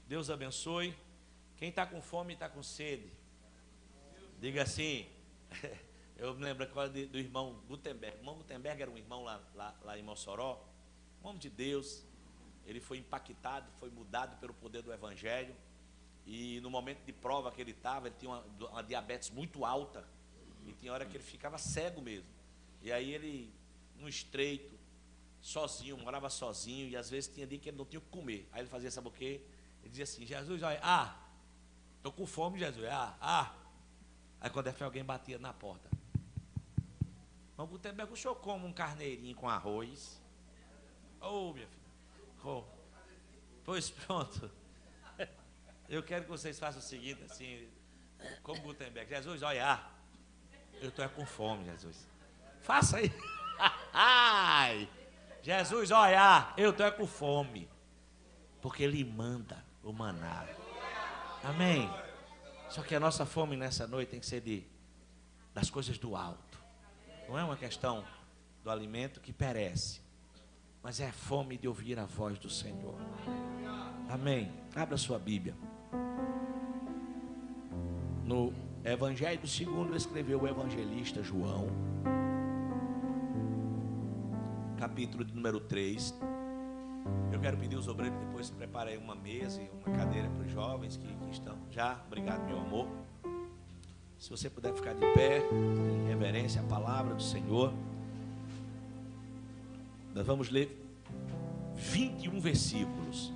Deus abençoe. Quem está com fome está com sede. Diga assim. Eu me lembro agora do irmão Gutenberg. O irmão Gutenberg era um irmão lá em Mossoró, um homem de Deus. Ele foi impactado, foi mudado pelo poder do Evangelho. E no momento de prova que ele estava, ele tinha uma diabetes muito alta. E tinha hora que ele ficava cego mesmo. E aí ele, no estreito, sozinho, morava sozinho. E às vezes tinha dia que ele não tinha o que comer. Aí ele fazia, sabe o quê? Ele dizia assim: Jesus, olha, estou com fome, Jesus. Aí quando alguém batia na porta: Vamos Gutenberg, o senhor come um carneirinho com arroz? Minha filha. Pois pronto. Eu quero que vocês façam o seguinte, assim, como Gutenberg: Jesus, olha, eu estou com fome, Jesus. Faça aí. Jesus, olha, eu estou com fome. Porque Ele manda o maná. Amém? Só que a nossa fome nessa noite tem que ser das coisas do alto. Não é uma questão do alimento que perece, mas é a fome de ouvir a voz do Senhor. Amém? Abra sua Bíblia. No Evangelho segundo escreveu o evangelista João, capítulo de número 3. Eu quero pedir aos obreiros, depois preparei uma mesa e uma cadeira para os jovens que estão já. Obrigado, meu amor. Se você puder ficar de pé, em reverência à palavra do Senhor. Nós vamos ler 21 versículos.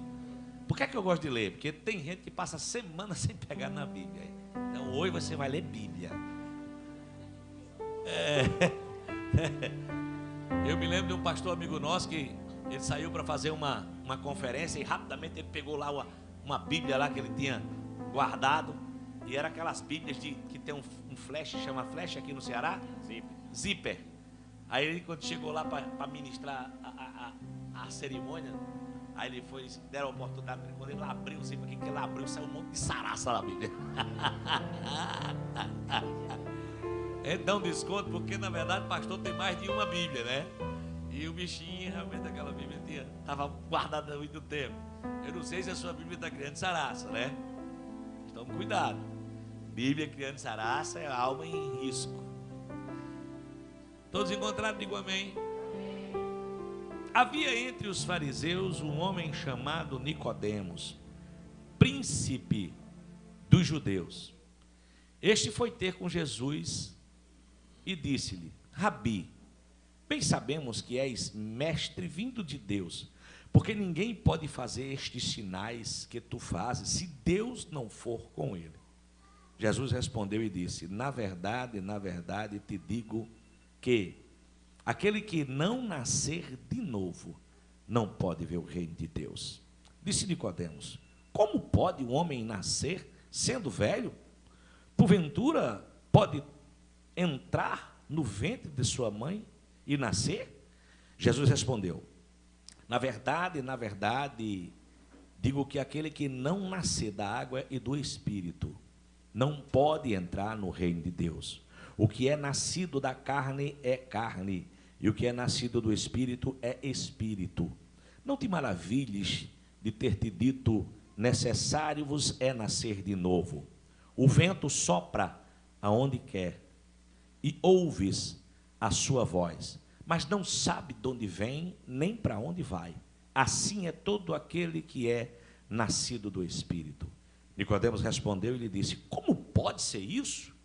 Por que é que eu gosto de ler? Porque tem gente que passa semana sem pegar na Bíblia. Então hoje você vai ler Bíblia. Eu me lembro de um pastor amigo nosso que ele saiu para fazer uma conferência e rapidamente ele pegou lá uma Bíblia lá que ele tinha guardado. E era aquelas Bíblias que tem um flash, chama flash aqui no Ceará? Zíper. Aí ele, quando chegou lá para ministrar a cerimônia, aí ele foi, deram a oportunidade, quando ele abriu o zíper, que ele abriu, saiu um monte de saraça na Bíblia. Ele dá um desconto, porque na verdade o pastor tem mais de uma Bíblia, né? E o bichinho, realmente, aquela Bíblia estava guardada há muito tempo. Eu não sei se a sua Bíblia está criando saraça, né? Então, cuidado. Bíblia criando saraça é alma em risco. Todos encontraram? Digo amém. Havia entre os fariseus um homem chamado Nicodemos, príncipe dos judeus. Este foi ter com Jesus e disse-lhe: Rabi, bem sabemos que és mestre vindo de Deus, porque ninguém pode fazer estes sinais que tu fazes se Deus não for com ele. Jesus respondeu e disse: na verdade te digo que aquele que não nascer de novo não pode ver o reino de Deus. Disse Nicodemos: como pode um homem nascer sendo velho? Porventura pode entrar no ventre de sua mãe e nascer? Jesus respondeu: na verdade digo que aquele que não nascer da água e do Espírito não pode entrar no reino de Deus. O que é nascido da carne é carne, e o que é nascido do Espírito é Espírito. Não te maravilhes de ter te dito: necessário vos é nascer de novo. O vento sopra aonde quer, e ouves a sua voz, mas não sabe de onde vem, nem para onde vai. Assim é todo aquele que é nascido do Espírito. Nicodemos respondeu e lhe disse: como pode ser isso?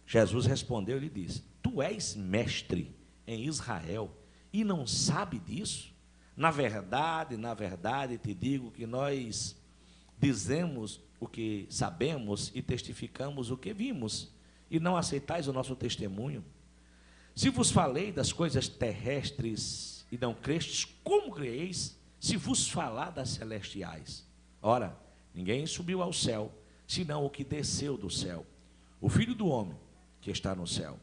Jesus respondeu e lhe disse: tu és mestre em Israel e não sabe disso? Na verdade te digo que nós dizemos o que sabemos e testificamos o que vimos, e não aceitais o nosso testemunho. Se vos falei das coisas terrestres e não crestes, como creeis se vos falar das celestiais? Ora, ninguém subiu ao céu, senão o que desceu do céu, o Filho do homem que está no céu.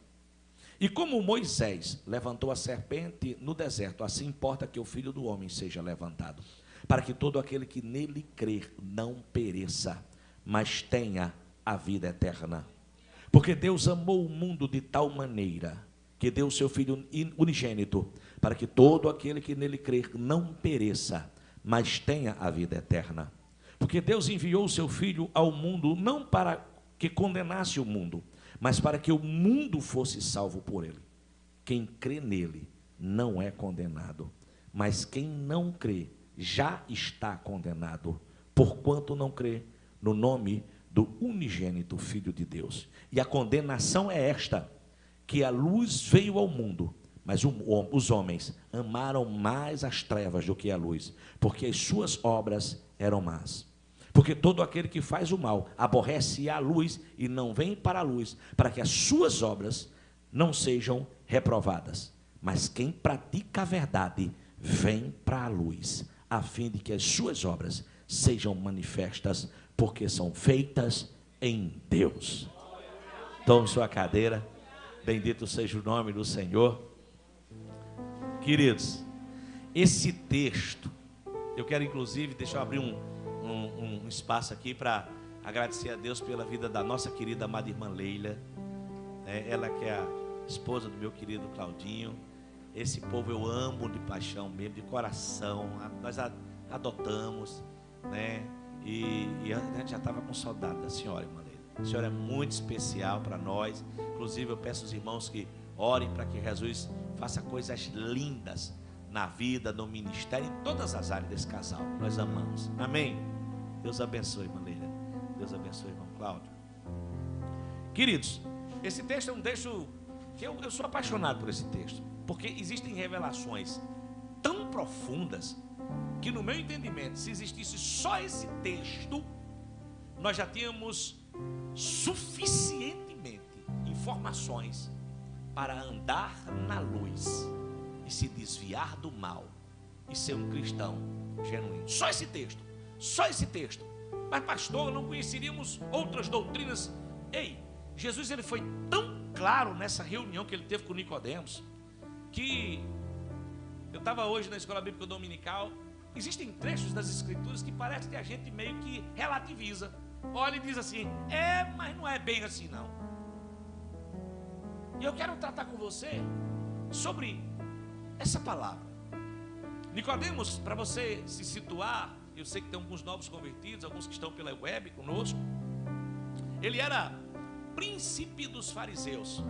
E como Moisés levantou a serpente no deserto, assim importa que o Filho do homem seja levantado, para que todo aquele que nele crer não pereça, mas tenha a vida eterna. Porque Deus amou o mundo de tal maneira que deu o seu Filho unigênito, para que todo aquele que nele crer não pereça, mas tenha a vida eterna. Porque Porque Deus enviou o seu Filho ao mundo não para que condenasse o mundo, mas para que o mundo fosse salvo por ele. Quem crê nele não é condenado, mas quem não crê já está condenado, porquanto não crê no nome do unigênito Filho de Deus. E a condenação é esta, que a luz veio ao mundo, mas os homens amaram mais as trevas do que a luz, porque as suas obras eram más. Porque todo aquele que faz o mal aborrece a luz e não vem para a luz, para que as suas obras não sejam reprovadas. Mas quem pratica a verdade vem para a luz, a fim de que as suas obras sejam manifestas, porque são feitas em Deus. Tome sua cadeira, bendito seja o nome do Senhor. Queridos, esse texto, eu quero inclusive, deixa eu abrir um espaço aqui para agradecer a Deus pela vida da nossa querida amada irmã Leila, ela que é a esposa do meu querido Claudinho. Esse povo eu amo de paixão mesmo, de coração. Nós adotamos, né? E a gente já estava com saudade da senhora, irmã Leila. A senhora é muito especial para nós. Inclusive eu peço aos irmãos que orem para que Jesus faça coisas lindas na vida, no ministério, em todas as áreas desse casal. Nós amamos. Amém? Deus abençoe, irmã Leila. Deus abençoe, irmão Cláudio. Queridos, esse texto é um texto que eu sou apaixonado por esse texto, porque existem revelações tão profundas que, no meu entendimento, se existisse só esse texto, nós já tínhamos suficientemente informações para andar na luz e se desviar do mal e ser um cristão genuíno. Só esse texto, só esse texto. Mas pastor, não conheceríamos outras doutrinas? Ei, Jesus ele foi tão claro nessa reunião que ele teve com Nicodemos, que eu estava hoje na escola bíblica dominical. Existem trechos das escrituras que parece que a gente meio que relativiza, olha e diz assim, mas não é bem assim não. E eu quero tratar com você sobre essa palavra. Nicodemos, para você se situar, eu sei que tem alguns novos convertidos, alguns que estão pela web conosco. Ele era príncipe dos fariseus,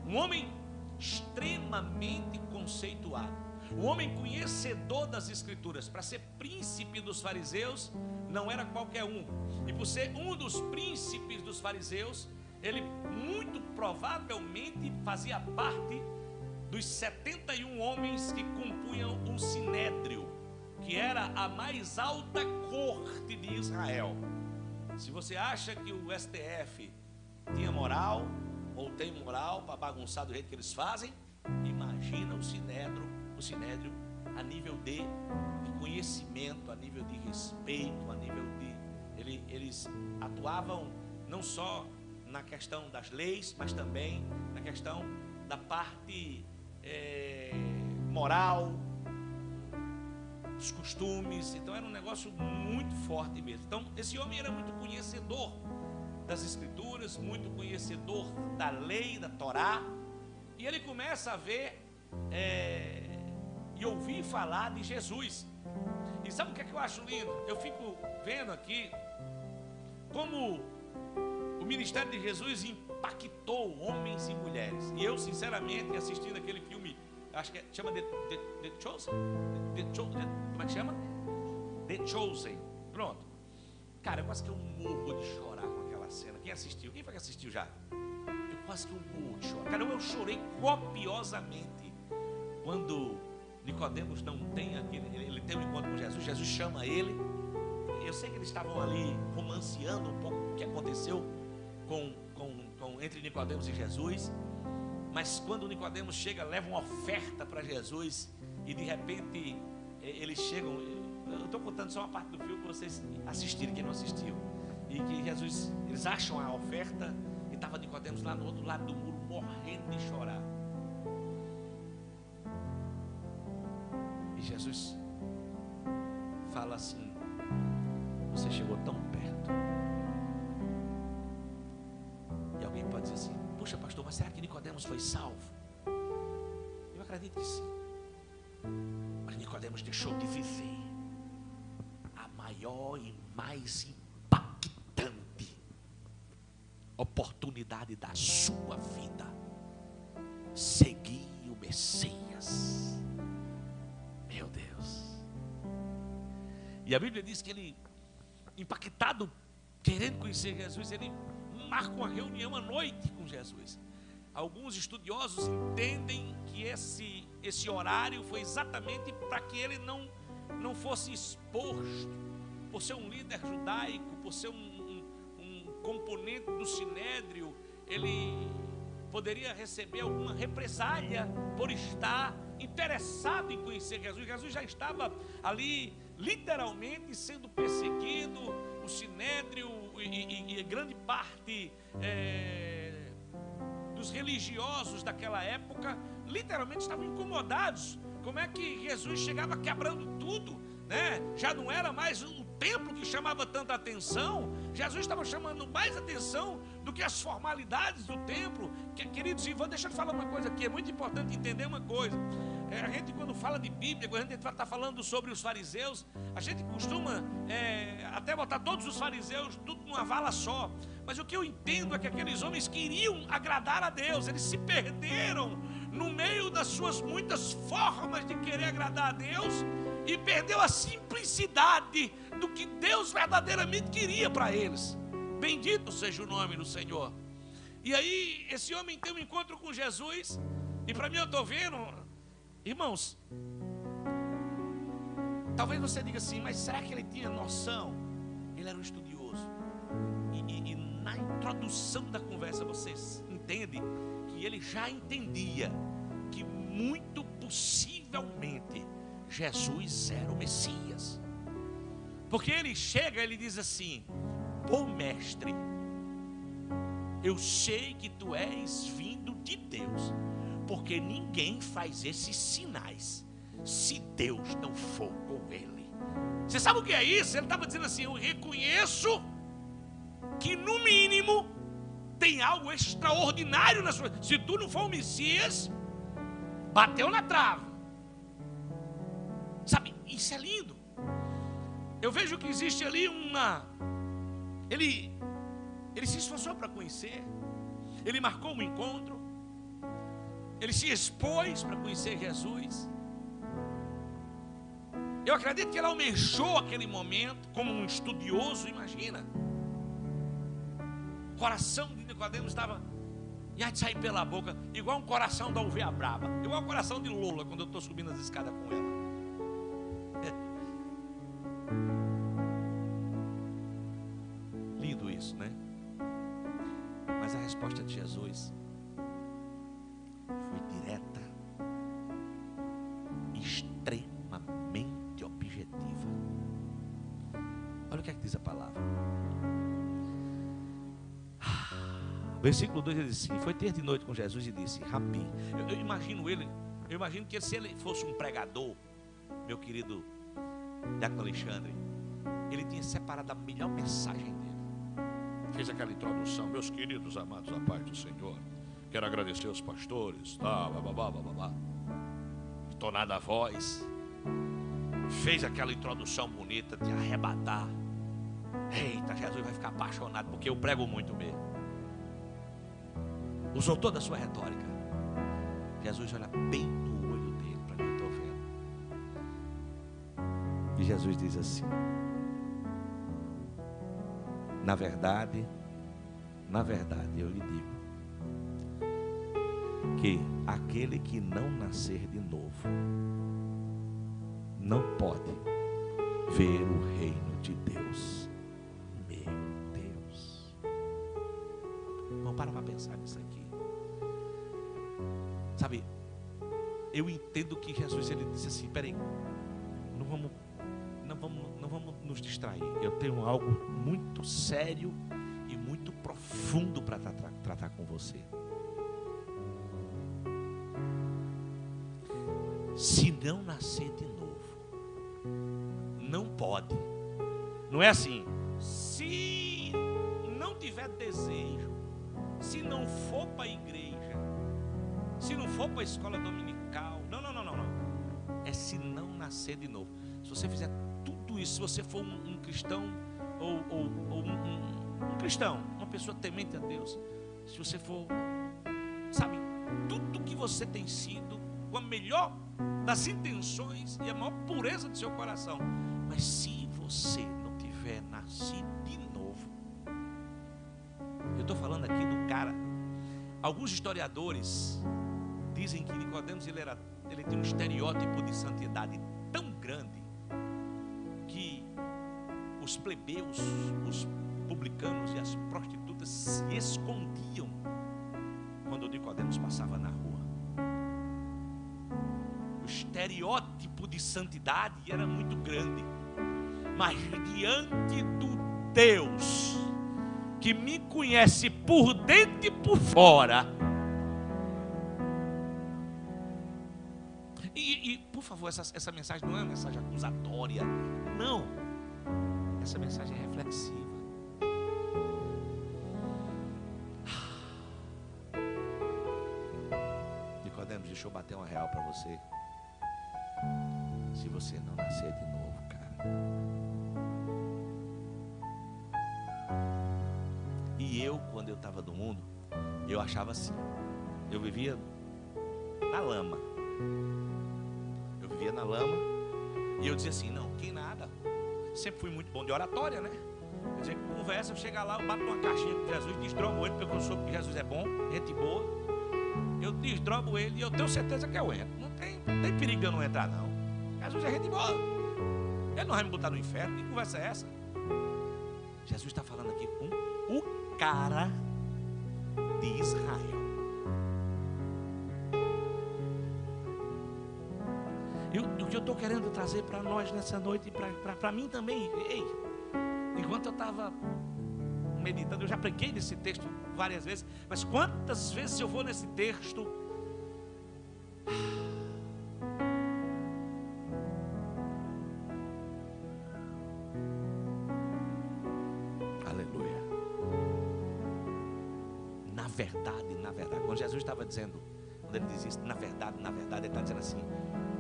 um homem extremamente conceituado, um homem conhecedor das escrituras. Para ser príncipe dos fariseus não era qualquer um, e por ser um dos príncipes dos fariseus, ele muito provavelmente fazia parte dos 71 homens que compunham um sinédrio, que era a mais alta corte de Israel. Se você acha que o STF tinha moral, ou tem moral para bagunçar do jeito que eles fazem, imagina o sinédrio a nível de conhecimento, a nível de respeito, a nível de... Eles atuavam não só na questão das leis, mas também na questão da parte moral, dos costumes. Então era um negócio muito forte mesmo. Então esse homem era muito conhecedor das escrituras, muito conhecedor da lei, da Torá, e ele começa a ver e ouvir falar de Jesus. E sabe o que é que eu acho lindo? Eu fico vendo aqui como o ministério de Jesus impactou homens e mulheres. E eu, sinceramente, assistindo aquele filme, acho que chama The Chosen? Como é que chama? The Chosen. Pronto. Cara, eu quase que eu morro de chorar com aquela cena. Quem assistiu? Quem foi que assistiu já? Eu quase que eu morro de chorar. Cara, eu chorei copiosamente quando Nicodemos não tem aquele... Ele tem um encontro com Jesus, Jesus chama ele. Eu sei que eles estavam ali romanceando um pouco o que aconteceu entre Nicodemos e Jesus, mas quando Nicodemos chega, leva uma oferta para Jesus, e de repente eles chegam. Eu estou contando só uma parte do filme para vocês assistirem, quem não assistiu. E que Jesus, eles acham a oferta, e estava Nicodemos lá no outro lado do muro, morrendo de chorar. E Jesus fala assim: você chegou tão perto. E alguém pode dizer assim: puxa, pastor, mas será que Nicodemos foi salvo? Eu acredito que sim. Mas Nicodemos deixou de viver a maior e mais impactante oportunidade da sua vida: seguir o Messias. Meu Deus. E a Bíblia diz que ele, impactado, querendo conhecer Jesus, ele marca uma reunião à noite com Jesus. Alguns estudiosos entendem que esse horário foi exatamente para que ele não fosse exposto, por ser um líder judaico, por ser um componente do Sinédrio. Ele poderia receber alguma represália por estar interessado em conhecer Jesus. Jesus já estava ali literalmente sendo perseguido. O Sinédrio e grande parte dos religiosos daquela época literalmente estavam incomodados. Como é que Jesus chegava quebrando tudo, né? Já não era mais o templo que chamava tanta atenção. Jesus estava chamando mais atenção do que as formalidades do templo. Queridos, e vou deixar eu falar uma coisa aqui, é muito importante entender uma coisa. A gente, quando fala de Bíblia, quando a gente está falando sobre os fariseus, a gente costuma até botar todos os fariseus tudo numa vala só. Mas o que eu entendo é que aqueles homens queriam agradar a Deus. Eles se perderam no meio das suas muitas formas de querer agradar a Deus e perdeu a simplicidade do que Deus verdadeiramente queria para eles. Bendito seja o nome do Senhor. E aí esse homem tem um encontro com Jesus, e para mim, eu estou vendo, irmãos, talvez você diga assim, mas será que ele tinha noção? Ele era um estudioso, e na introdução da conversa você entende que ele já entendia que muito possivelmente Jesus era o Messias. Porque ele chega, ele diz assim: bom mestre, eu sei que tu és vindo de Deus, porque ninguém faz esses sinais se Deus não for com ele. Você sabe o que é isso? Ele estava dizendo assim: eu reconheço que no mínimo tem algo extraordinário na sua vida. Se tu não for o Messias, bateu na trave. Sabe, isso é lindo. Eu vejo que existe ali Ele se esforçou para conhecer. Ele marcou um encontro. Ele se expôs para conhecer Jesus. Eu acredito que ele almejou aquele momento como um estudioso. Imagina. O coração de Nicodemos estava ia de sair pela boca, igual um coração da ovelha brava, igual o coração de Lola quando eu estou subindo as escadas com ela. Lindo isso, né? Mas a resposta de Jesus foi direta, extremamente objetiva. Olha o que é que diz a palavra. Versículo 2 ele diz assim: foi ter de noite com Jesus e disse: Rabi. Eu imagino que se ele fosse um pregador, meu querido Diácono Alexandre, ele tinha separado a melhor mensagem dele. Fez aquela introdução: meus queridos amados, a paz do Senhor, quero agradecer aos pastores, entonada a voz, fez aquela introdução bonita de arrebatar. Eita, Jesus vai ficar apaixonado, porque eu prego muito mesmo. Usou toda a sua retórica. Jesus olha bem no olho dele, para mim, eu estou vendo. E Jesus diz assim: na verdade, eu lhe digo que aquele que não nascer de novo não pode ver o reino de Deus. Meu Deus. Vamos parar para pensar nisso aqui. Sabe, eu entendo que Jesus, ele disse assim: peraí, não vamos nos distrair. Eu tenho algo muito sério e muito profundo para tratar com você. Se não nascer de novo, não pode. Não é assim: se não tiver desejo, se não for para a igreja, se não for para a escola dominical, não. É se não nascer de novo. Se você fizer tudo isso, se você for um cristão ou um cristão, uma pessoa temente a Deus, se você for, sabe, tudo que você tem sido, com a melhor das intenções e a maior pureza do seu coração, mas se você não tiver nascido de novo, eu estou falando aqui do cara. Alguns historiadores dizem que Nicodemos ele tem um estereótipo de santidade tão grande que os plebeus, os publicanos e as prostitutas se escondiam quando Nicodemos passava na rua. O estereótipo de santidade era muito grande, mas diante do Deus que me conhece por dentro e por fora, e por favor, essa mensagem não é uma mensagem acusatória, não, essa mensagem é reflexiva. Nicodemos, deixa eu bater uma real para você. Se você não nascer de novo, cara. E eu, quando eu estava no mundo, eu achava assim. Eu vivia na lama. Eu vivia na lama. E eu dizia assim, não, que nada. Sempre fui muito bom de oratória, né? Quer dizer, conversa, eu chego lá, eu bato uma caixinha com Jesus, desdrobo ele, porque eu soube que Jesus é bom, gente boa. Eu desdrobo ele e eu tenho certeza que eu entro. Não tem perigo de eu não entrar, não. Jesus é gente boa. Ele não vai me botar no inferno. Que conversa é essa? Jesus está falando aqui com o cara de Israel. O que eu estou querendo trazer para nós nessa noite, e para mim também, enquanto eu estava meditando, eu já preguei nesse texto várias vezes, mas quantas vezes eu vou nesse texto, aleluia, na verdade, quando Jesus estava dizendo, quando ele diz isso, na verdade, ele está dizendo assim,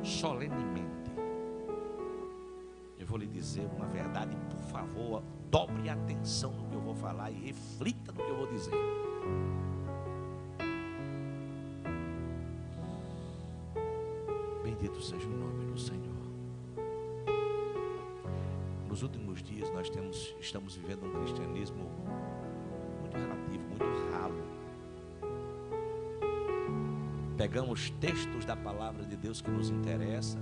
solenemente, eu vou lhe dizer uma verdade, por favor, dobre atenção no que eu vou falar e reflita no que eu vou dizer. Bendito seja o nome do Senhor. Nos últimos dias nós estamos vivendo um cristianismo muito relativo, muito ralo. Pegamos textos da palavra de Deus que nos interessam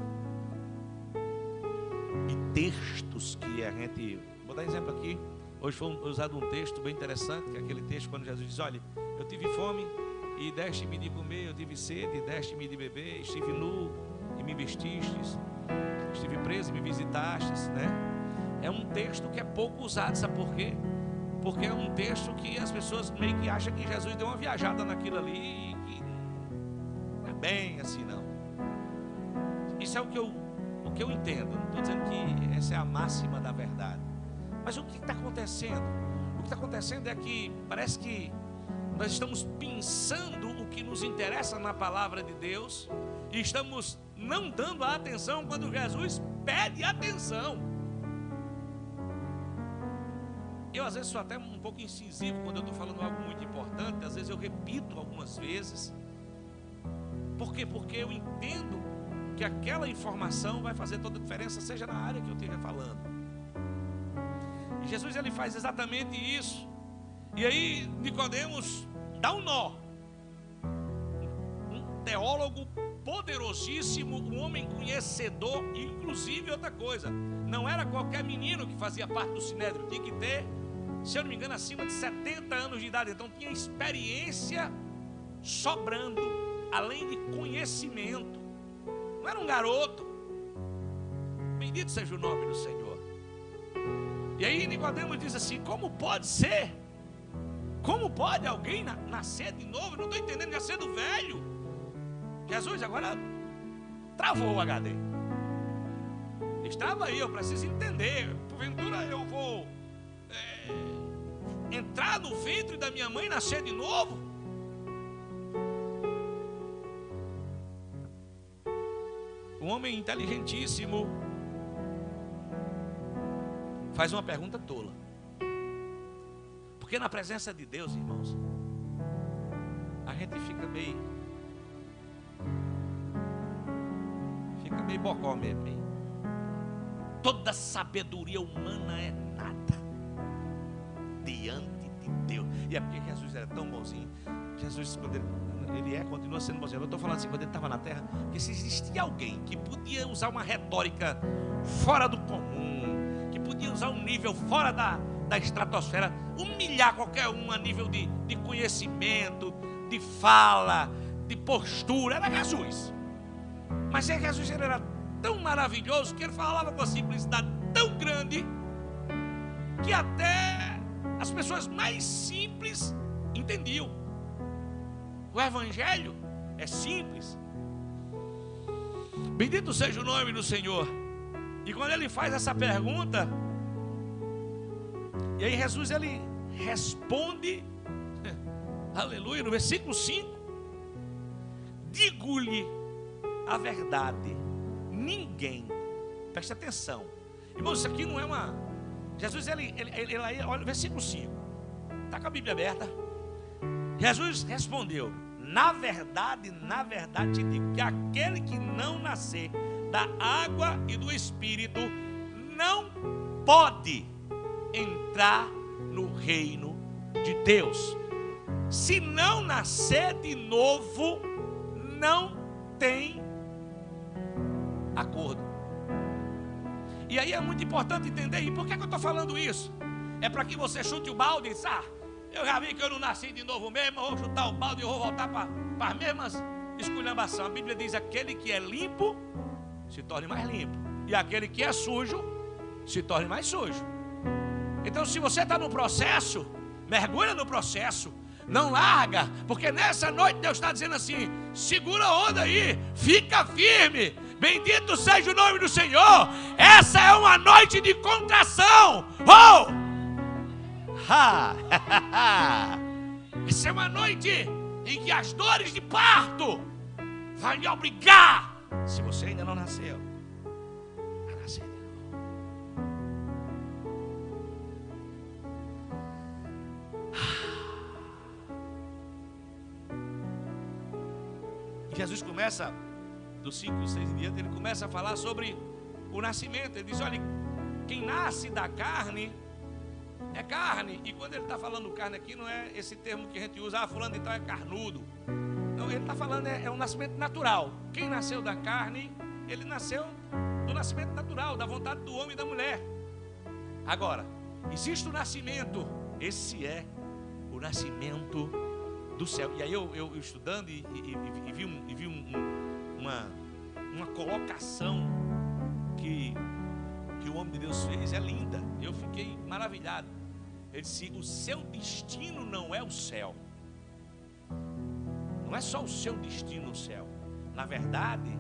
e textos que a gente... Vou dar exemplo aqui. Hoje foi usado um texto bem interessante, que é aquele texto quando Jesus diz, olha, eu tive fome e deste-me de comer, eu tive sede e deste-me de beber, estive nu e me vestistes, estive preso e me visitastes, né? É um texto que é pouco usado, sabe por quê? Porque é um texto que as pessoas meio que acham que Jesus deu uma viajada naquilo ali e que não é bem assim, não. Isso é o que eu entendo. Não estou dizendo que essa é a máxima da verdade. Mas o que está acontecendo? O que está acontecendo é que parece que nós estamos pensando o que nos interessa na palavra de Deus e estamos não dando a atenção quando Jesus pede atenção. Eu às vezes sou até um pouco incisivo quando eu estou falando algo muito importante. Às vezes eu repito algumas vezes. Por quê? Porque eu entendo que aquela informação vai fazer toda a diferença, seja na área que eu esteja falando. E Jesus, ele faz exatamente isso. E aí Nicodemos dá um nó. Um teólogo poderosíssimo, um homem conhecedor, inclusive outra coisa, não era qualquer menino que fazia parte do Sinédrio, tinha que ter, se eu não me engano, acima de 70 anos de idade. Então tinha experiência sobrando, além de conhecimento. Não era um garoto. Bendito seja o nome do Senhor. E aí Nicodemos diz assim, como pode ser? Como pode alguém nascer de novo? Eu não estou entendendo, nascer do velho. Jesus agora travou o HD. Estava aí, eu preciso entender. Porventura eu vou entrar no ventre da minha mãe e nascer de novo? Um homem inteligentíssimo faz uma pergunta tola. Porque na presença de Deus, irmãos, a gente fica meio bocó mesmo, hein? Toda sabedoria humana é nada diante de Deus. E é porque Jesus era tão bonzinho. Jesus, quando continua sendo bonzinho. Eu estou falando assim, quando ele estava na terra, que se existia alguém que podia usar uma retórica fora do comum, que podia usar um nível fora da estratosfera, humilhar qualquer um a nível de conhecimento, de fala, de postura, era Jesus. Mas Jesus era tão maravilhoso que ele falava com a simplicidade tão grande que até as pessoas mais simples entendiam. O evangelho é simples. Bendito seja o nome do Senhor. E quando ele faz essa pergunta, e aí Jesus ele responde, aleluia, no versículo 5: digo-lhe a verdade, ninguém, preste atenção, irmãos, isso aqui não é uma. Jesus ele olha o versículo 5, está com a Bíblia aberta. Jesus respondeu: na verdade te digo que aquele que não nascer da água e do Espírito não pode entrar no reino de Deus. Se não nascer de novo, não tem acordo. E aí é muito importante entender. E por que eu estou falando isso? É para que você chute o balde e diz: eu já vi que eu não nasci de novo mesmo, eu vou chutar o balde e vou voltar para as mesmas esculhambações. A Bíblia diz: aquele que é limpo se torne mais limpo, e aquele que é sujo se torne mais sujo. Então, se você está no processo, mergulha no processo, não larga, porque nessa noite Deus está dizendo assim: segura a onda aí, fica firme, bendito seja o nome do Senhor. Essa é uma noite de contração. Essa é uma noite em que as dores de parto vão lhe obrigar, se você ainda não nasceu, a nascer de novo. Jesus começa, dos 5, 6 em diante, ele começa a falar sobre o nascimento. Ele diz: olha, quem nasce da carne é carne. E quando ele está falando carne aqui, não é esse termo que a gente usa: fulano então é carnudo. Não, ele está falando é um nascimento natural. Quem nasceu da carne, ele nasceu do nascimento natural, da vontade do homem e da mulher. Agora, existe o nascimento, esse é o nascimento do céu. E aí eu estudando e vi uma colocação que o homem de Deus fez, é linda. Eu fiquei maravilhado. Ele disse: o seu destino não é o céu. Não é só o seu destino o céu. Na verdade,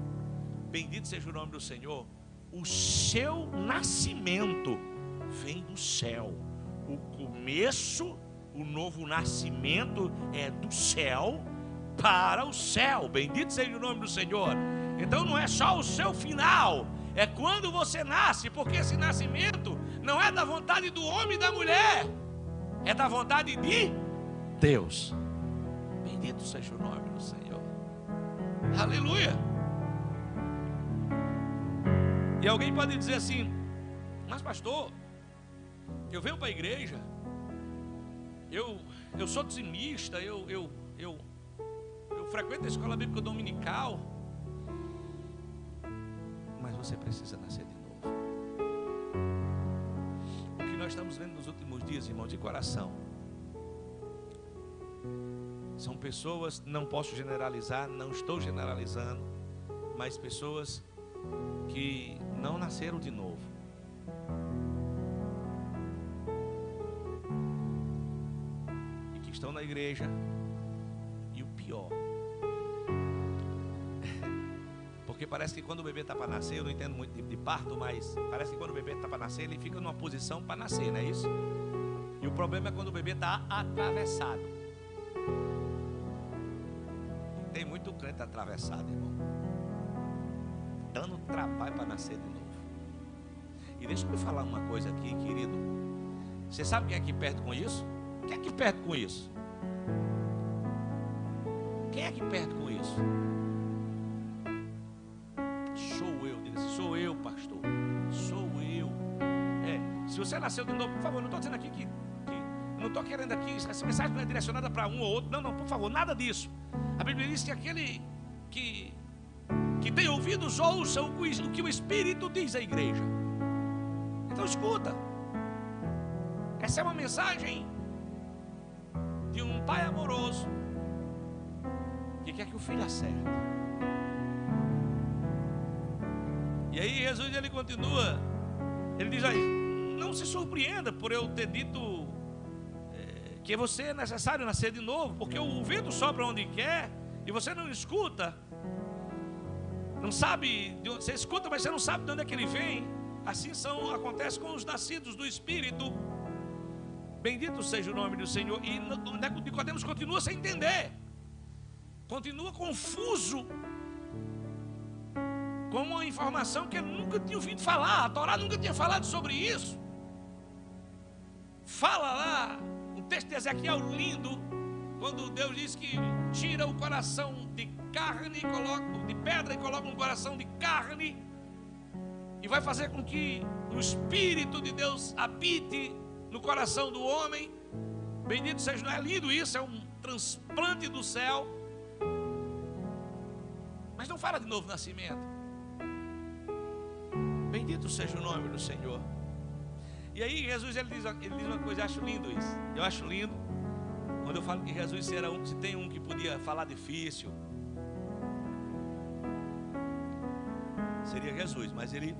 bendito seja o nome do Senhor, o seu nascimento vem do céu. O começo, o novo nascimento é do céu para o céu. Bendito seja o nome do Senhor. Então não é só o seu final, é quando você nasce, porque esse nascimento não é da vontade do homem e da mulher, é da vontade de Deus. Bendito seja o nome do Senhor. Aleluia. E alguém pode dizer assim: mas pastor, eu venho para a igreja, eu sou dizimista, eu frequento a escola bíblica dominical. Mas você precisa nascer de novo. O que nós estamos vendo nos últimos dias, irmão, de coração, são pessoas, não posso generalizar, não estou generalizando, mas pessoas que não nasceram de novo. E que estão na igreja. E o pior, porque parece que quando o bebê está para nascer, eu não entendo muito de parto, mas parece que quando o bebê está para nascer, ele fica numa posição para nascer, não é isso? E o problema é quando o bebê está atravessado. Tem muito crente atravessado, irmão, dando trabalho para nascer de novo. E deixa eu me falar uma coisa aqui, querido. Você sabe quem é que perde com isso? Quem é que perde com isso? Quem é que perde com isso? Sou eu, diga assim, sou eu, pastor. Sou eu. Se você nasceu de novo, por favor, não estou dizendo aqui que não estou querendo aqui, essa mensagem não é direcionada para um ou outro. Não, por favor, nada disso. A Bíblia diz que aquele que tem ouvidos, ouça o que o Espírito diz à igreja. Então escuta. Essa é uma mensagem de um pai amoroso que quer que o filho acerte. E aí Jesus, ele continua, ele diz aí, não se surpreenda por eu ter dito que você é necessário nascer de novo, porque o vento sopra onde quer e você não escuta, não sabe, você escuta, mas você não sabe de onde é que ele vem. Assim acontece com os nascidos do Espírito. Bendito seja o nome do Senhor. E Nicodemos continua sem entender, continua confuso com uma informação que ele nunca tinha ouvido falar. A Torá nunca tinha falado sobre isso. Fala lá, o texto de Ezequiel lindo, quando Deus diz que tira o coração de carne, de pedra, e coloca um coração de carne, e vai fazer com que o Espírito de Deus habite no coração do homem. Bendito seja, não é lindo isso? É um transplante do céu. Mas não fala de novo nascimento. Bendito seja o nome do Senhor. E aí Jesus, ele diz uma coisa, eu acho lindo isso. Eu acho lindo quando eu falo que Jesus se tem um que podia falar difícil, seria Jesus. Mas ele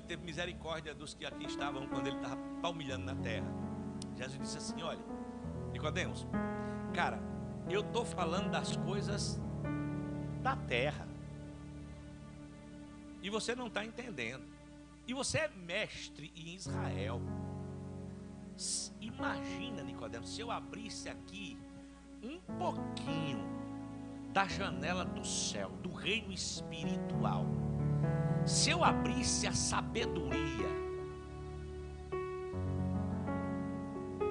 teve misericórdia dos que aqui estavam quando ele estava palmilhando na terra. Jesus disse assim: olha, Nicodemos, cara, eu estou falando das coisas da terra e você não está entendendo. E você é mestre em Israel. Imagina, Nicodemos, se eu abrisse aqui um pouquinho da janela do céu, do reino espiritual, se eu abrisse a sabedoria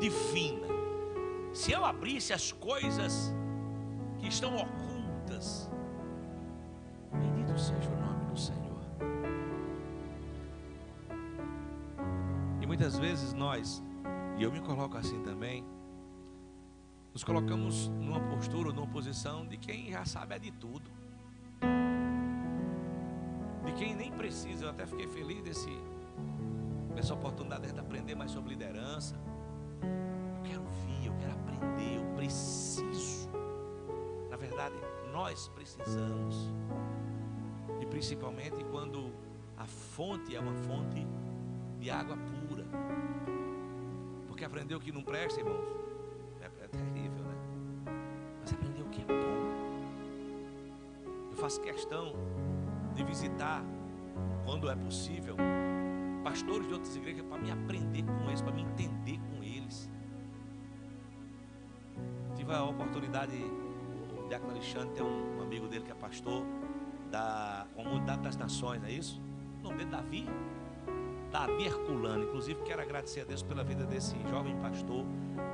divina, se eu abrisse as coisas que estão ocultas, bendito seja o nome do Senhor. E muitas vezes nós, e eu me coloco assim também, nos colocamos numa postura, numa posição de quem já sabe de tudo, de quem nem precisa. Eu até fiquei feliz dessa oportunidade de aprender mais sobre liderança. Eu quero ouvir, eu quero aprender, eu preciso. Na verdade, nós precisamos. E principalmente quando a fonte é uma fonte de água pura. Porque aprender o que não presta, irmãos, é terrível, né? Mas aprender o que é bom. Eu faço questão de visitar, quando é possível, pastores de outras igrejas, para me aprender com eles, para me entender com eles. Tive a oportunidade, o Diácono Alexandre tem um amigo dele que é pastor da Comunidade das Nações, é isso? O nome dele é Davi Herculano. Inclusive quero agradecer a Deus pela vida desse jovem pastor.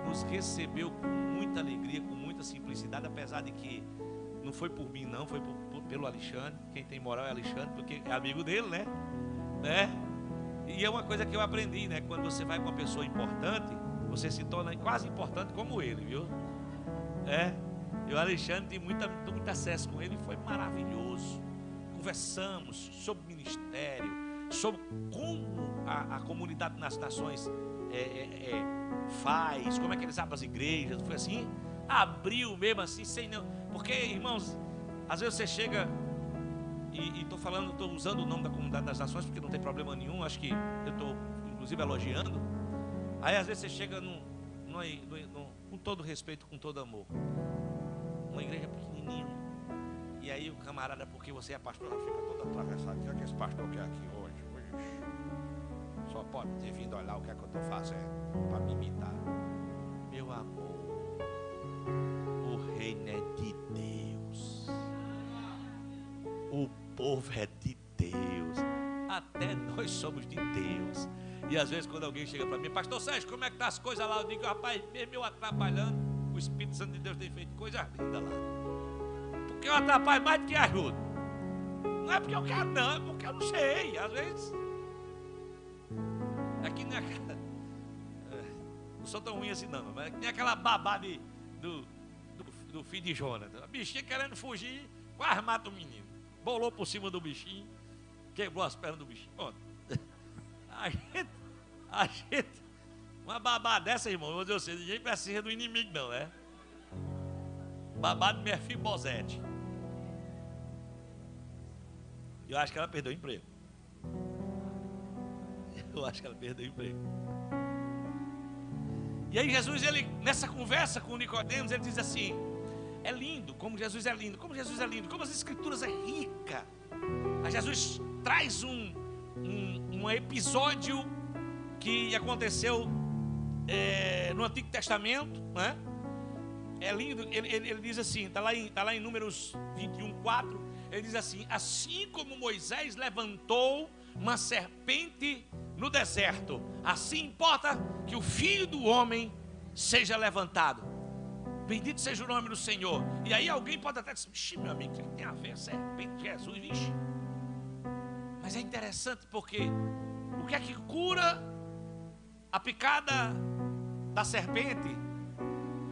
Nos recebeu com muita alegria, com muita simplicidade, apesar de que não foi por mim não, foi pelo Alexandre. Quem tem moral é Alexandre, porque é amigo dele, né? E é uma coisa que eu aprendi, né? Quando você vai com uma pessoa importante, você se torna quase importante como ele, viu? E o Alexandre tem muito acesso com ele, foi maravilhoso. Conversamos sobre ministério, sobre como a comunidade nas nações faz, como é que eles abrem as igrejas. Foi assim, abriu mesmo assim, sem não. Porque, irmãos, às vezes você chega e estou usando o nome da Comunidade das Nações porque não tem problema nenhum, acho que eu estou inclusive elogiando. Aí às vezes você chega com todo respeito, com todo amor, uma igreja pequenininha, e aí o camarada, porque você é pastor, já fica todo atravessado. O que é que esse pastor quer aqui hoje? Só pode ter vindo olhar o que é que eu estou fazendo para me imitar. Meu amor, o reino é de Deus, o povo é de Deus, até nós somos de Deus. E às vezes quando alguém chega para mim, pastor Sérgio, como é que tá as coisas lá? Eu digo, rapaz, mesmo eu atrapalhando, o Espírito Santo de Deus tem feito coisa linda lá. Porque eu atrapalho mais do que ajudo. Não é porque eu quero não, é porque eu não sei. Às vezes é que nem aquela, não sou tão ruim assim não, mas é que nem aquela babá do filho de Jonas. A bichinha querendo fugir, quase mata o menino. Bolou por cima do bichinho, quebrou as pernas do bichinho. Pronto. A gente, uma babá dessa, irmão, vou dizer a você, ninguém precisa do inimigo não, né? Babá de Mefibosete. Eu acho que ela perdeu o emprego. Eu acho que ela perdeu o emprego. E aí Jesus, ele, nessa conversa com Nicodemos, ele diz assim, é lindo, como Jesus é lindo, como Jesus é lindo, como as escrituras é rica. Aí Jesus traz um episódio que aconteceu no Antigo Testamento, né? É lindo, ele diz assim, está lá em Números 21:4, ele diz assim, assim como Moisés levantou uma serpente no deserto, assim importa que o Filho do Homem seja levantado. Bendito seja o nome do Senhor. E aí alguém pode até dizer, vixe, meu amigo, o que tem a ver a serpente de Jesus, vixe? Mas é interessante porque o que é que cura a picada da serpente?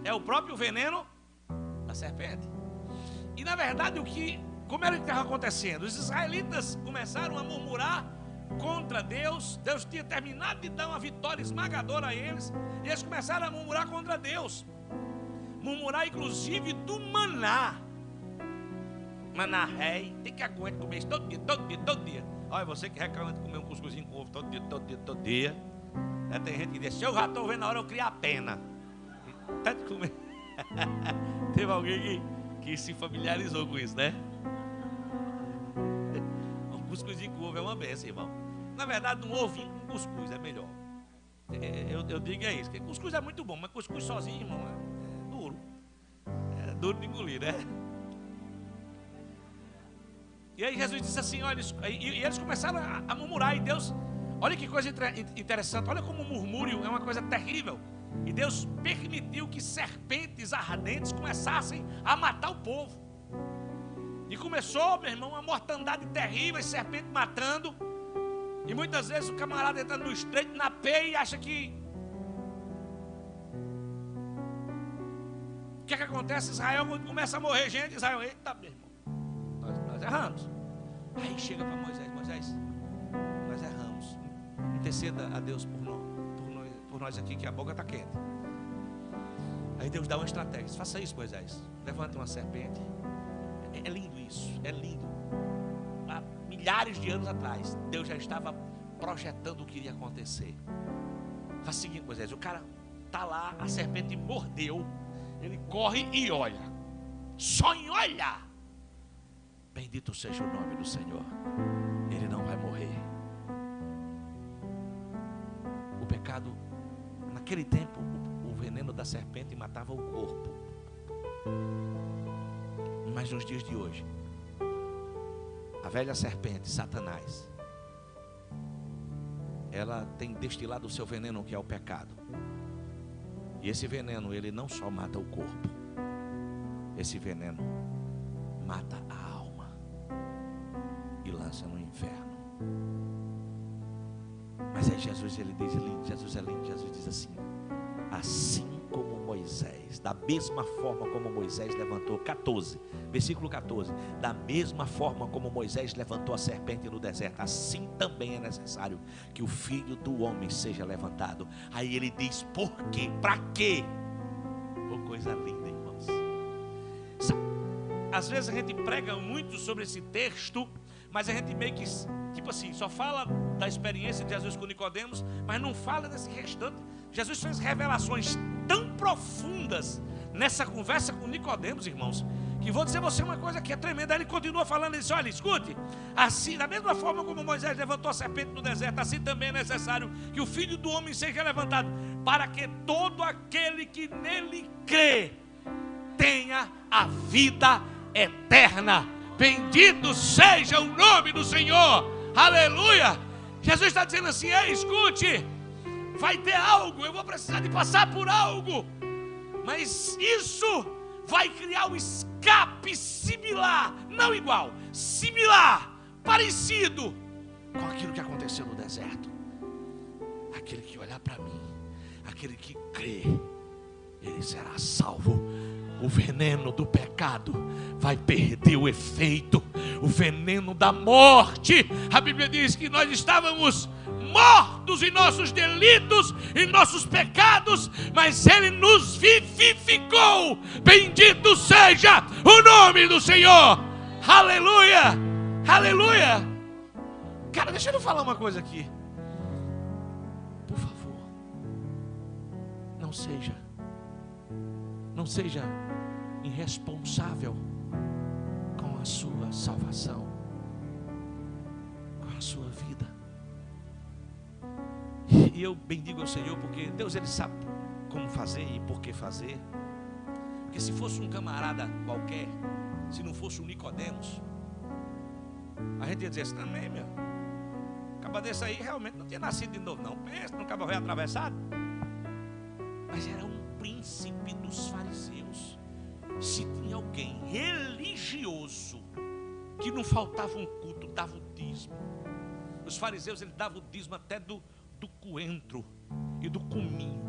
É o próprio veneno da serpente. E na verdade como era que estava acontecendo? Os israelitas começaram a murmurar contra Deus. Deus tinha terminado de dar uma vitória esmagadora a eles, e eles começaram a murmurar contra Deus. Murmurar inclusive do maná. Maná rei, tem que aguentar comer isso todo dia. Olha, você que reclama de comer um cuscuzinho com ovo todo dia. Tem gente que diz, eu já estou vendo a hora eu criar pena. Tanto comer. Teve alguém que se familiarizou com isso, né? Um cuscuzinho com ovo é uma benção, irmão. Na verdade, um ovinho com cuscuz é melhor. Eu digo é isso. Cuscuz é muito bom, mas cuscuz sozinho, irmão, é duro. É duro de engolir, né? E aí Jesus disse assim, olha, e eles começaram a murmurar, e Deus, olha que coisa interessante, olha como o murmúrio é uma coisa terrível. E Deus permitiu que serpentes ardentes começassem a matar o povo. E começou, meu irmão, uma mortandade terrível, serpente matando. E muitas vezes o camarada entra no estreito, na peia, e acha que... O que é que acontece? Israel, quando começa a morrer gente, Israel, eita, meu irmão, nós erramos. Aí chega para Moisés, nós erramos. Interceda a Deus por nós aqui, que a boca está quente. Aí Deus dá uma estratégia, faça isso, Moisés, levanta uma serpente. É lindo isso, é lindo. Há milhares de anos atrás, Deus já estava projetando o que iria acontecer. Faz o seguinte, Moisés, o cara está lá, a serpente mordeu, ele corre e olha, só em olhar, bendito seja o nome do Senhor, ele não vai morrer. O pecado, naquele tempo, o veneno da serpente matava o corpo. Mas nos dias de hoje, a velha serpente, Satanás, ela tem destilado o seu veneno, que é o pecado. E esse veneno, ele não só mata o corpo, esse veneno mata a alma e lança no inferno. Mas aí Jesus, ele diz, Jesus é lindo, Jesus diz assim, assim como Moisés, da mesma forma como Moisés levantou, 14, versículo 14, da mesma forma como Moisés levantou a serpente no deserto, assim também é necessário que o Filho do Homem seja levantado. Aí ele diz, por quê? Para quê? Oh, coisa linda, irmãos. Às vezes a gente prega muito sobre esse texto, mas a gente meio que, tipo assim, só fala da experiência de Jesus com Nicodemos, mas não fala desse restante. Jesus fez revelações tão profundas nessa conversa com Nicodemos, irmãos, que vou dizer a você uma coisa que é tremenda. Ele continua falando, ele diz, olha, escute, assim, da mesma forma como Moisés levantou a serpente no deserto, assim também é necessário que o Filho do Homem seja levantado, para que todo aquele que nele crê tenha a vida eterna. Bendito seja o nome do Senhor, aleluia. Jesus está dizendo assim: ei, escute, vai ter algo, eu vou precisar de passar por algo, mas isso vai criar um escape similar, não igual, similar, parecido com aquilo que aconteceu no deserto. Aquele que olhar para mim, aquele que crê, ele será salvo. O veneno do pecado vai perder o efeito, o veneno da morte. A Bíblia diz que nós estávamos mortos em nossos delitos, em nossos pecados, mas Ele nos vivificou. Bendito seja o nome do Senhor. Aleluia, aleluia. Cara, deixa eu falar uma coisa aqui. Por favor, não seja irresponsável com a sua salvação, com a sua vida. E eu bendigo ao Senhor, porque Deus, Ele sabe como fazer e por que fazer. Porque se fosse um camarada qualquer, se não fosse um Nicodemos, a gente ia dizer assim: também, meu, acaba desse aí realmente não tinha nascido de novo, não. Pensa, não acaba veio atravessado. Mas era um príncipe dos fariseus. Se tinha alguém religioso que não faltava um culto, dava o dízimo. Os fariseus, eles davam o dízimo até do coentro e do cominho.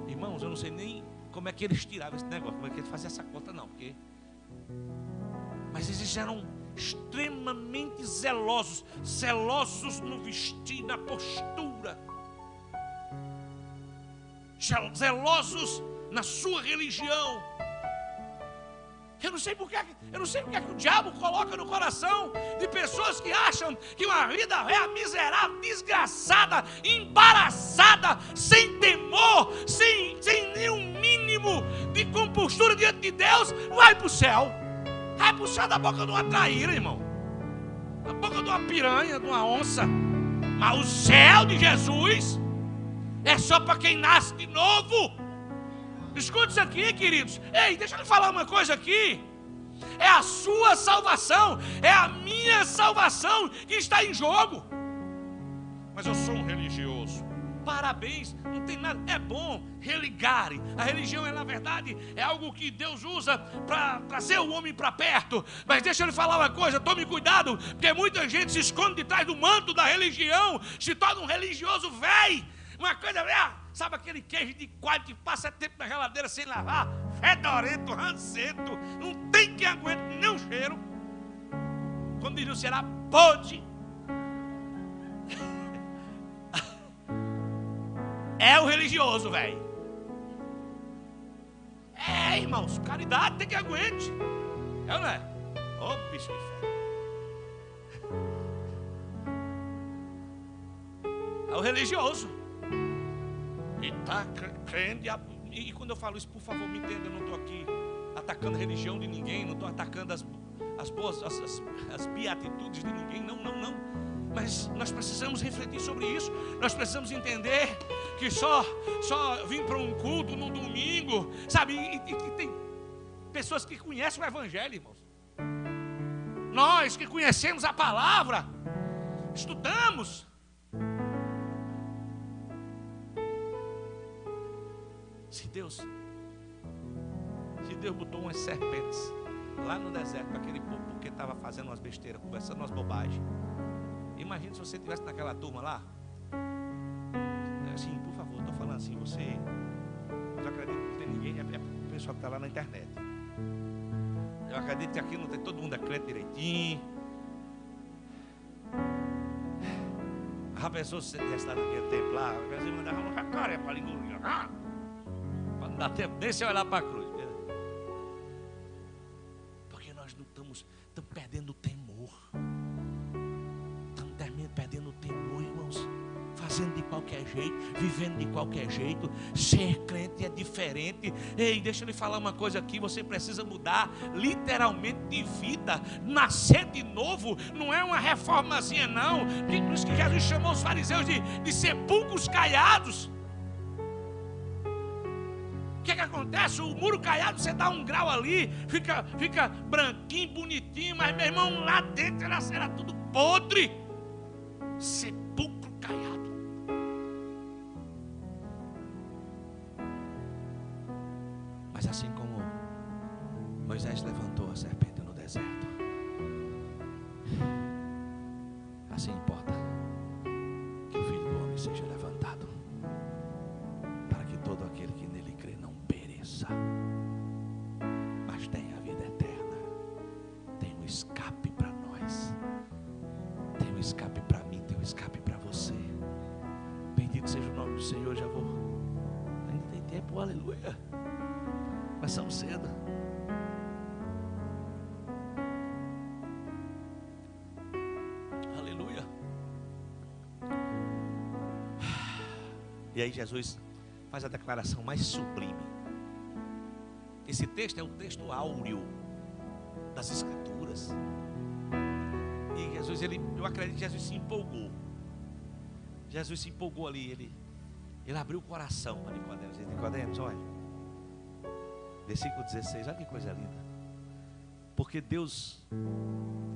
Irmãos, eu não sei nem como é que eles tiravam esse negócio, como é que eles faziam essa conta, não, porque... Mas eles eram extremamente zelosos no vestir, na postura, zelosos na sua religião. Eu não sei porque que o diabo coloca no coração de pessoas que acham que uma vida é miserável, desgraçada, embaraçada, sem temor, sem nenhum mínimo de compostura diante de Deus, vai para o céu. Vai para o céu da boca de uma traíra, irmão, da boca de uma piranha, de uma onça. Mas o céu de Jesus é só para quem nasce de novo. Escute isso aqui, queridos. Ei, deixa eu lhe falar uma coisa aqui. É a sua salvação, é a minha salvação que está em jogo. Mas eu sou um religioso. Parabéns, não tem nada. É bom religare. A religião, na verdade, é algo que Deus usa para trazer o homem para perto. Mas deixa eu lhe falar uma coisa, tome cuidado, porque muita gente se esconde de trás do manto da religião, se torna um religioso velho. Uma coisa, sabe aquele queijo de coalho que passa tempo na geladeira sem lavar? Fedorento, rancento, não tem quem aguente nem o cheiro. Quando ele será podre. É o religioso, velho. É, irmãos, caridade tem que aguente. É ou não é? Ô, bicho de fé. É o religioso. E está crendo. E quando eu falo isso, por favor, me entenda, eu não estou aqui atacando a religião de ninguém, não estou atacando as boas, as beatitudes de ninguém, não. Mas nós precisamos refletir sobre isso. Nós precisamos entender que só vir para um culto no domingo, sabe? E tem pessoas que conhecem o Evangelho, irmãos. Nós que conhecemos a palavra, estudamos. Se Deus botou umas serpentes lá no deserto para aquele povo, porque estava fazendo umas besteiras, conversando umas bobagens. Imagina se você estivesse naquela turma lá. Assim, por favor, estou falando assim, você. Eu acredito que não tem ninguém, é o pessoal que está lá na internet. Eu acredito que aqui não tem, todo mundo é crente direitinho. A pessoa, se você estar naquele tempo lá, a pessoa mandava uma cacareia para engolir. Para não dar tempo nem se olhar para a cruz. Porque nós não estamos perdendo temor. Perdendo temor, irmãos, fazendo de qualquer jeito, vivendo de qualquer jeito. Ser crente é diferente. Ei, deixa eu lhe falar uma coisa aqui, você precisa mudar literalmente de vida. Nascer de novo não é uma reformazinha, não. Por isso que Jesus chamou os fariseus de sepulcros caiados. O que acontece? O muro caiado, você dá um grau ali, fica branquinho, bonitinho, mas meu irmão, lá dentro era tudo podre. sepulcro caiado. Mas assim como Moisés levantou a serpente no deserto, assim importa que o Filho do Homem seja levantado, para que todo aquele que nele crê não pereça, mas tenha a vida eterna. Tem um escape para nós, tem um escape para mim, tem um escape para você. Bendito seja o nome do Senhor. Já vou, ainda tem tempo, aleluia. Começamos cedo. Aleluia. E aí Jesus faz a declaração mais sublime. Esse texto é o texto áureo das Escrituras. E Jesus, eu acredito que Jesus se empolgou. Jesus se empolgou ali, ele abriu o coração para Nicodemos. Nicodemos, olha, versículo 16, olha que coisa linda. Porque Deus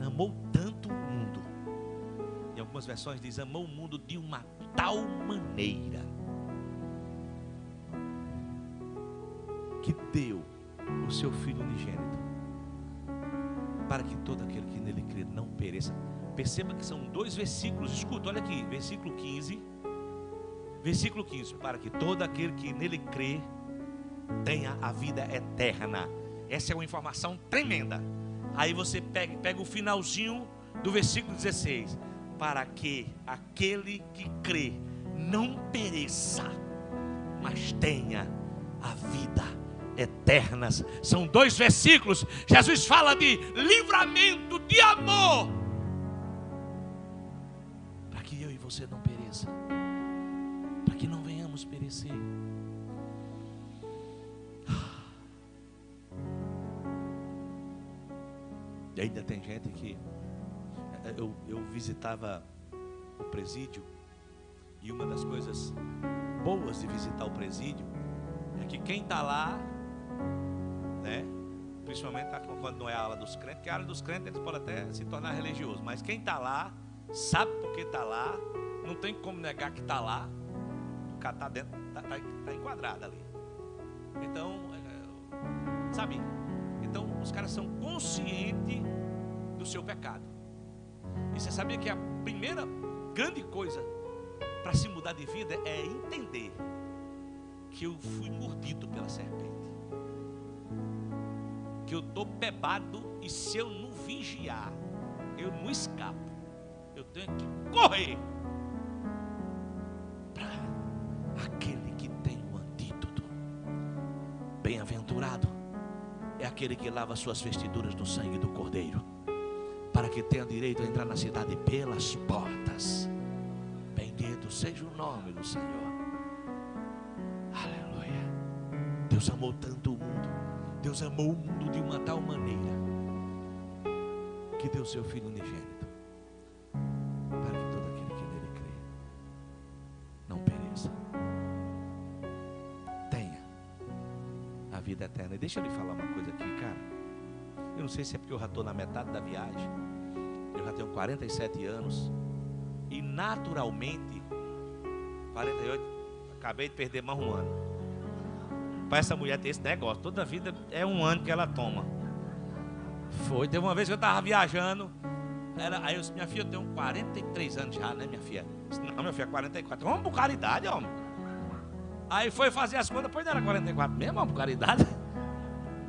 amou tanto o mundo, em algumas versões diz, amou o mundo de uma tal maneira, que deu o seu Filho unigênito, para que todo aquele que nele crê não pereça. Perceba que são 2 versículos, escuta, olha aqui, versículo 15, para que todo aquele que nele crê tenha a vida eterna. Essa é uma informação tremenda. Aí você pega o finalzinho do versículo 16, para que aquele que crê não pereça, mas tenha a vida eterna. São 2 versículos. Jesus fala de livramento, de amor, para que eu e você não pereça, para que não venhamos perecer. E ainda tem gente que eu visitava o presídio, e uma das coisas boas de visitar o presídio é que quem está lá, né, principalmente quando não é a ala dos crentes, porque a ala dos crentes eles podem até se tornar religioso, mas quem está lá sabe por que está lá, não tem como negar que está lá, o cara está dentro, está enquadrado ali. Então, sabe? Então os caras são conscientes do seu pecado. E você sabia que a primeira grande coisa para se mudar de vida é entender que eu fui mordido pela serpente, que eu estou bebado, e se eu não vigiar, eu não escapo. Eu tenho que correr para aquele que tem o antídoto. Bem-aventurado é aquele que lava suas vestiduras no sangue do Cordeiro, para que tenha direito a entrar na cidade pelas portas. Bendito seja o nome do Senhor. Aleluia. Deus amou tanto o mundo, Deus amou o mundo de uma tal maneira, que deu seu Filho unigênito, para que todo aquele que nele crê não pereça, tenha a vida eterna. E deixa eu lhe falar uma coisa aqui, cara. Eu não sei se é porque eu já estou na metade da viagem, eu já tenho 47 anos, e naturalmente 48, acabei de perder mais um ano. Para essa mulher ter esse negócio, toda a vida é um ano que ela toma. Teve uma vez que eu estava viajando, aí eu disse, minha filha, eu tenho 43 anos já, né, minha filha? Eu disse, não, minha filha, 44. Vamos por caridade, homem. Aí foi fazer as contas, pois não era 44 mesmo, vamos por caridade.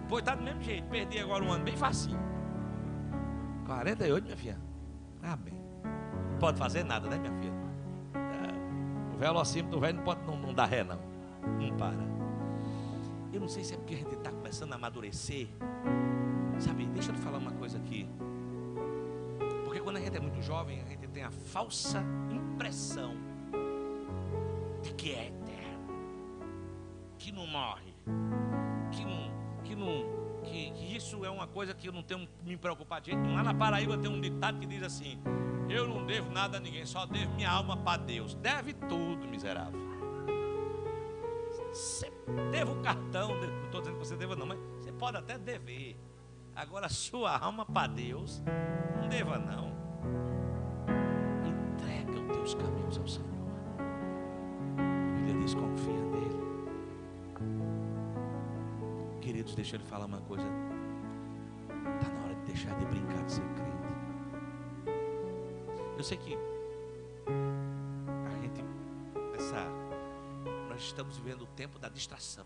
Foi, tá do mesmo jeito, perdi agora um ano bem facinho. 48, minha filha. Amém. Não pode fazer nada, né, minha filha? O velocímetro do velho não dá ré, não. Não para. Eu não sei se é porque a gente está começando a amadurecer. Sabe, deixa eu te falar uma coisa aqui. Porque quando a gente é muito jovem, a gente tem a falsa impressão de que é eterno, que não morre, que isso é uma coisa que eu não tenho que me preocupar de jeito nenhum. Lá na Paraíba tem um ditado que diz assim: eu não devo nada a ninguém, só devo minha alma para Deus. Deve tudo, miserável. Você deve um cartão, não estou dizendo que você deva não, mas você pode até dever. Agora sua alma para Deus, não deva não. Entrega teus caminhos ao Senhor. A Bíblia diz: confia nele. Queridos, deixa eu lhe falar uma coisa. Está na hora de deixar de brincar de ser crente. Eu sei que a gente, nós estamos vivendo o tempo da distração.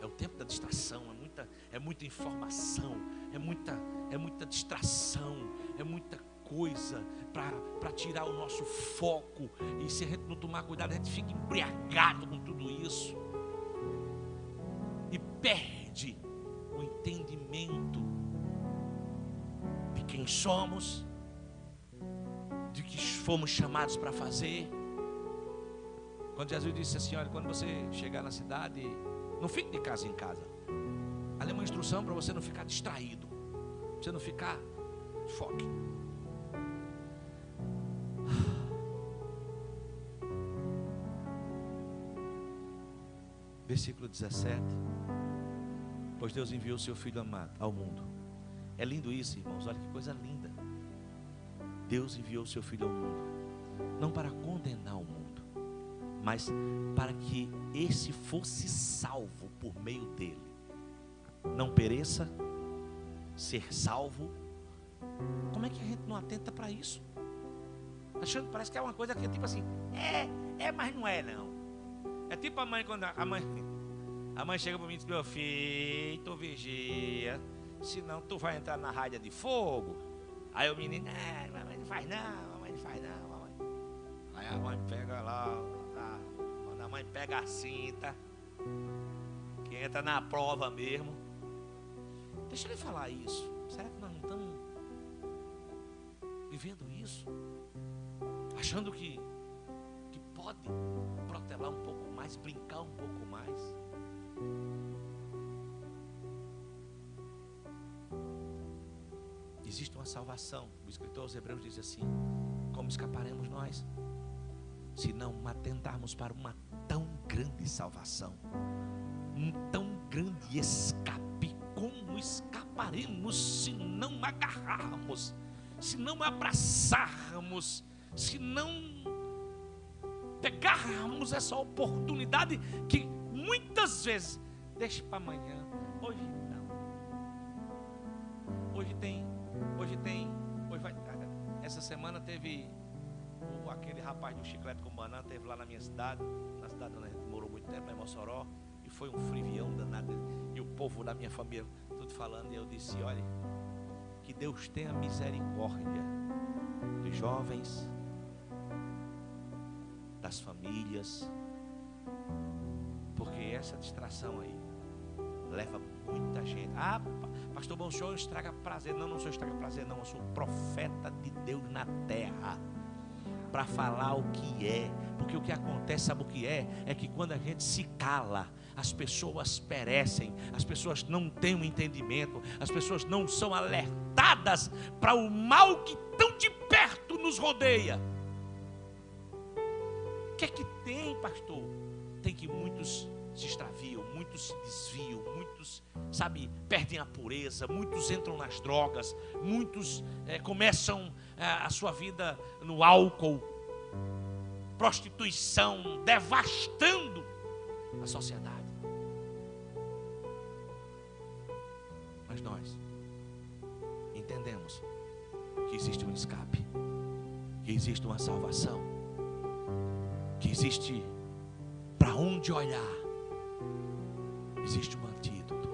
É o tempo da distração, é muita informação, é muita distração, é muita coisa para tirar o nosso foco. E se a gente não tomar cuidado, a gente fica embriagado com tudo isso e perde o entendimento de quem somos, de que fomos chamados para fazer. Quando Jesus disse assim: olha, quando você chegar na cidade, não fique de casa em casa. Ali é uma instrução para você não ficar distraído, para você não ficar foque. Versículo 17. Pois Deus enviou o seu Filho amado ao mundo. É lindo isso, irmãos, olha que coisa linda. Deus enviou o seu Filho ao mundo, não para condenar o mundo, mas para que esse fosse salvo por meio dele. Não pereça, ser salvo. Como é que a gente não atenta para isso? Achando, parece que é uma coisa que é tipo assim, mas não é não. É tipo a mãe, quando a mãe chega para mim e diz: meu filho, tu vigia, senão tu vai entrar na raia de fogo. Aí o menino: mamãe não faz não, mamãe não faz não, mamãe. Aí a mãe pega lá, quando a mãe pega a cinta, que entra na prova mesmo. Deixa eu lhe falar isso. Será que nós não estamos vivendo isso? Achando que pode protelar um pouco mais, brincar um pouco mais. Existe uma salvação. O escritor aos Hebreus diz assim: como escaparemos nós se não atentarmos para uma tão grande salvação, um tão grande escape? Como escaparemos se não agarrarmos, se não abraçarmos, se não pegarmos essa oportunidade que muitas vezes deixa para amanhã? Hoje não. Essa semana teve aquele rapaz do chiclete com banana, teve lá na minha cidade, na cidade onde a gente morou muito tempo, em Mossoró, e foi um frivião danado, e o povo da minha família tudo falando, e eu disse: olha, que Deus tenha misericórdia dos jovens, das famílias, porque essa distração aí leva muita gente. Pastor, bom, o senhor estraga prazer. Não sou estraga prazer não, eu sou profeta de Deus na terra, para falar o que é. Porque o que acontece, sabe o que é? É que quando a gente se cala, as pessoas perecem, as pessoas não têm um entendimento, as pessoas não são alertadas para o mal que tão de perto nos rodeia. O que é que tem, pastor? Tem que muitos se extraviam, muitos se desviam, muitos, perdem a pureza, muitos entram nas drogas, muitos começam a sua vida no álcool, prostituição, devastando a sociedade. Mas nós entendemos que existe um escape, que existe uma salvação, que existe para onde olhar, existe um antídoto.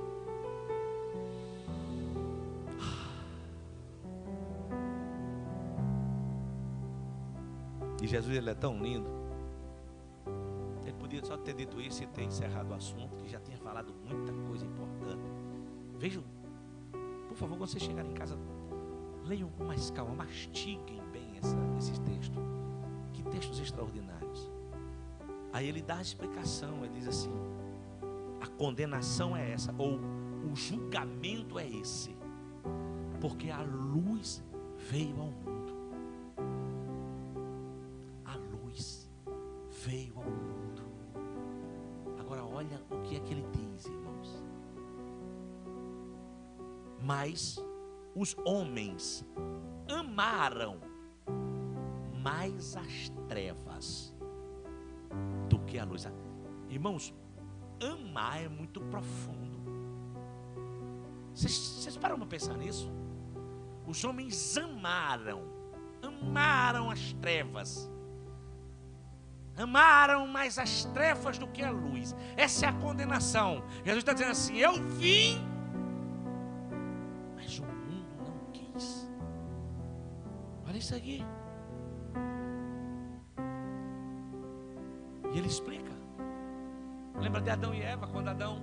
E Jesus, ele é tão lindo. Ele podia só ter dito isso e ter encerrado o assunto, que já tinha falado muita coisa importante. Vejam, por favor, quando vocês chegarem em casa, leiam com mais calma, mastiguem bem esses textos. Que textos extraordinários. Aí ele dá a explicação, ele diz assim: a condenação é essa, ou o julgamento é esse, porque a luz veio ao mundo. A luz veio ao mundo. Agora olha o que é que ele diz, irmãos. Mas os homens amaram mais as trevas do que a luz. Irmãos, amar é muito profundo. Vocês param para pensar nisso? Os homens amaram as trevas. Amaram mais as trevas do que a luz. Essa é a condenação. Jesus está dizendo assim: eu vim, mas o mundo não quis. Olha isso aqui. E ele explica. Lembra de Adão e Eva, quando Adão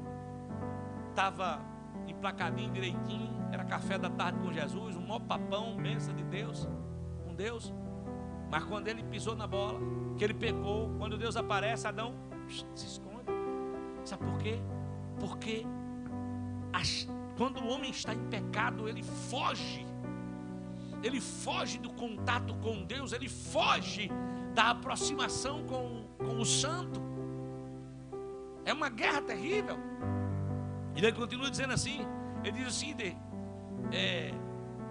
estava emplacadinho, direitinho, era café da tarde com Jesus, um maior papão, bênção de Deus, com Deus. Mas quando ele pisou na bola, que ele pecou, quando Deus aparece, Adão se esconde. Sabe por quê? Porque quando o homem está em pecado, ele foge do contato com Deus, ele foge da aproximação com o santo. É uma guerra terrível. E ele continua dizendo assim, ele diz o seguinte: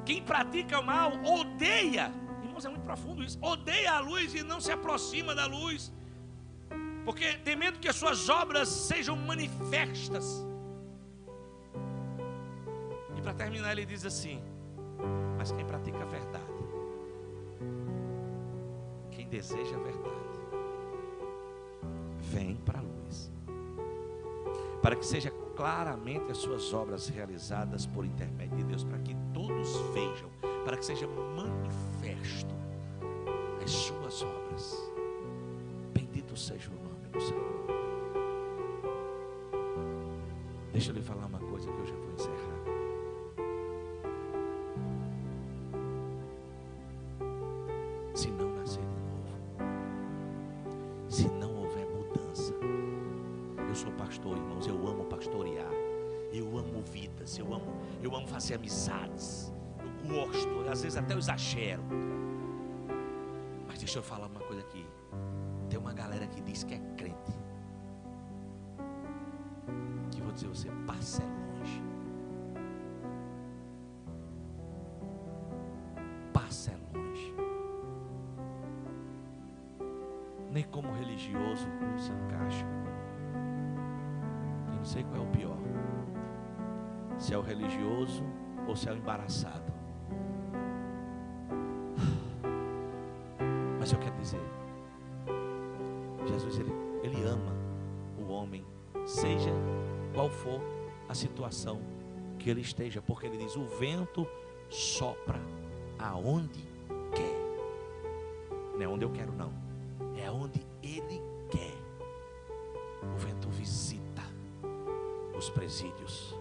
quem pratica o mal odeia. Irmãos, é muito profundo isso. Odeia a luz e não se aproxima da luz, porque temendo que as suas obras sejam manifestas. E para terminar ele diz assim: mas quem pratica a verdade, quem deseja a verdade, vem para a luz, para que seja claramente as suas obras realizadas por intermédio de Deus, para que todos vejam, para que seja manifesto as suas obras. Bendito seja o nome do Senhor. Deixa eu lhe falar uma coisa que eu já vou encerrar. Se não nascer de novo, se não houver mudança. Eu sou pastor, irmãos, eu amo pastorear, eu amo vidas, eu amo fazer amizades, eu gosto, às vezes até eu exagero. Mas deixa eu falar uma coisa aqui. Tem uma galera que diz que é crente, que vou dizer a você, passa longe. Passa longe. Nem como religioso se encaixa. Eu não sei qual é o pior, se é o religioso ou se é o embaraçado. Mas eu quero dizer, Jesus ele ama o homem, seja qual for a situação que ele esteja, porque ele diz: o vento sopra aonde quer. Não é onde eu quero, não, é aonde ele quer. O vento visita os presídios,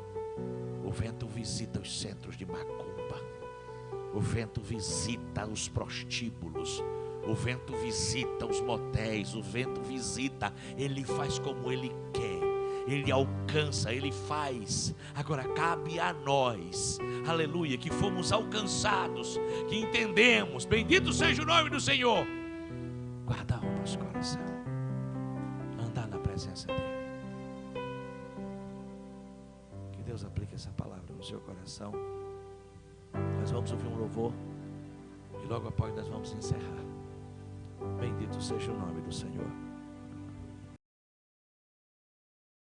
o vento visita os centros de macumba, o vento visita os prostíbulos, o vento visita os motéis, o vento visita, ele faz como ele quer, ele alcança, ele faz. Agora cabe a nós, aleluia, que fomos alcançados, que entendemos, bendito seja o nome do Senhor, guardar o nosso coração, andar na presença dele. Que Deus aplique essa palavra no seu coração. Nós vamos ouvir um louvor e logo após nós vamos encerrar. Bendito seja o nome do Senhor.